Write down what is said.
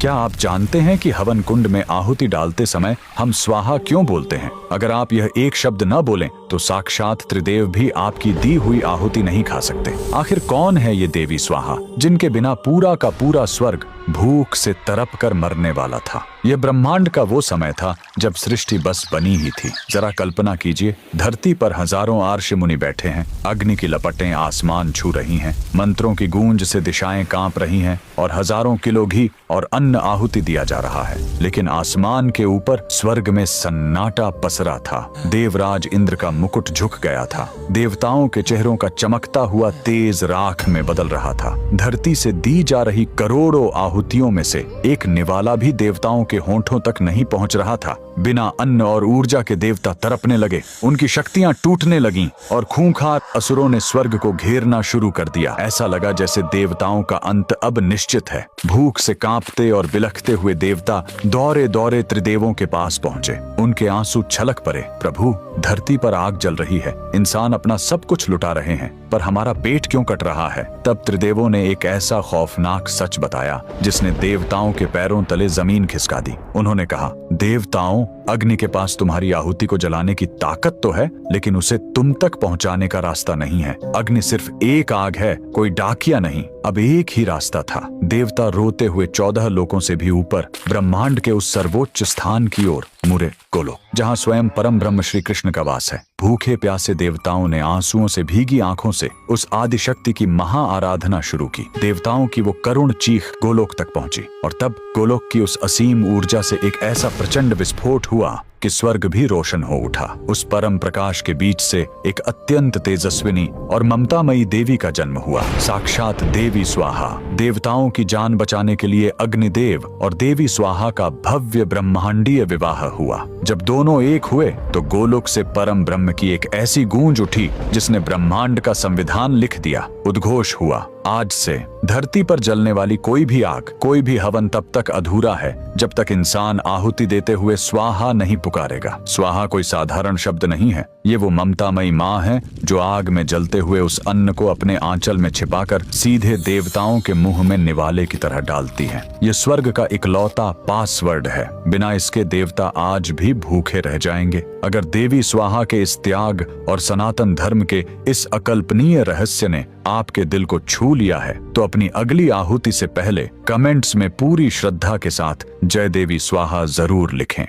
क्या आप जानते हैं कि हवन कुंड में आहुति डालते समय हम स्वाहा क्यों बोलते हैं? अगर आप यह एक शब्द न बोलें तो साक्षात त्रिदेव भी आपकी दी हुई आहुति नहीं खा सकते। आखिर कौन है ये देवी स्वाहा, जिनके बिना पूरा का पूरा स्वर्ग भूख से तड़प कर मरने वाला था? यह ब्रह्मांड का वो समय था जब सृष्टि बस बनी ही थी। जरा कल्पना कीजिए, धरती पर हजारों आर्ष मुनि बैठे हैं, अग्नि की लपटें आसमान छू रही हैं, मंत्रों की गूंज से दिशाएं कांप रही हैं और हजारों किलो घी और अन्न आहुति दिया जा रहा है। लेकिन आसमान के ऊपर स्वर्ग में सन्नाटा पसरा था। देवराज इंद्र का मुकुट झुक गया था, देवताओं के चेहरों का चमकता हुआ तेज राख में बदल रहा था। धरती से दी जा रही करोड़ों आहुतियों में से एक निवाला भी देवताओं के होंठों तक नहीं पहुंच रहा था। बिना अन्न और ऊर्जा के देवता तड़पने लगे, उनकी शक्तियां टूटने लगीं और खूंखार असुरों ने स्वर्ग को घेरना शुरू कर दिया। ऐसा लगा जैसे देवताओं का अंत अब निश्चित है। भूख से कांपते और बिलखते हुए देवता दौड़े दौड़े त्रिदेवों के पास पहुंचे। उनके आंसू छलक पड़े। प्रभु, धरती पर आग जल रही है, इंसान अपना सब कुछ लुटा रहे हैं, पर हमारा पेट क्यों कट रहा है? तब त्रिदेवों ने एक ऐसा खौफनाक सच बताया जिसने देवताओं के पैरों तले जमीन खिसका दी। उन्होंने कहा, देवताओं, अग्नि के पास तुम्हारी आहुति को जलाने की ताकत तो है, लेकिन उसे तुम तक पहुंचाने का रास्ता नहीं है। अग्नि सिर्फ एक आग है, कोई डाकिया नहीं। अब एक ही रास्ता था। देवता रोते हुए 14 लोकों से भी ऊपर ब्रह्मांड के उस सर्वोच्च स्थान की ओर मुड़े, गोलोक, जहां स्वयं परम ब्रह्म श्री कृष्ण का वास है। भूखे प्यासे देवताओं ने आंसुओं से भीगी आंखों से उस आदिशक्ति की महा आराधना शुरू की। देवताओं की वो करुण चीख गोलोक तक पहुंची और तब गोलोक की उस असीम ऊर्जा से एक ऐसा प्रचंड विस्फोट हुआ कि स्वर्ग भी रोशन हो उठा। उस परम प्रकाश के बीच से एक अत्यंत तेजस्विनी और ममतामयी देवी का जन्म हुआ। साक्षात देवी स्वाहा। देवताओं की जान बचाने के लिए अग्निदेव और देवी स्वाहा का भव्य ब्रह्मांडीय विवाह हुआ। जब दोनों एक हुए तो गोलोक से परम ब्रह्म की एक ऐसी गूंज उठी जिसने ब्रह्मांड का संविधान लिख दिया। उद्घोष हुआ, आज से धरती पर जलने वाली कोई भी आग, कोई भी हवन तब तक अधूरा है जब तक इंसान आहुति देते हुए स्वाहा नहीं पुकारेगा। स्वाहा कोई साधारण शब्द नहीं है, ये वो ममतामयी माँ है जो आग में जलते हुए उस अन्न को अपने आंचल में छिपाकर सीधे देवताओं के मुंह में निवाले की तरह डालती है। ये स्वर्ग का इकलौता पासवर्ड है। बिना इसके देवता आज भी भूखे रह जाएंगे। अगर देवी स्वाहा के इस त्याग और सनातन धर्म के इस अकल्पनीय रहस्य ने आपके दिल को छू लिया है तो अपनी अगली आहुति से पहले कमेंट्स में पूरी श्रद्धा के साथ जय देवी स्वाहा जरूर लिखें।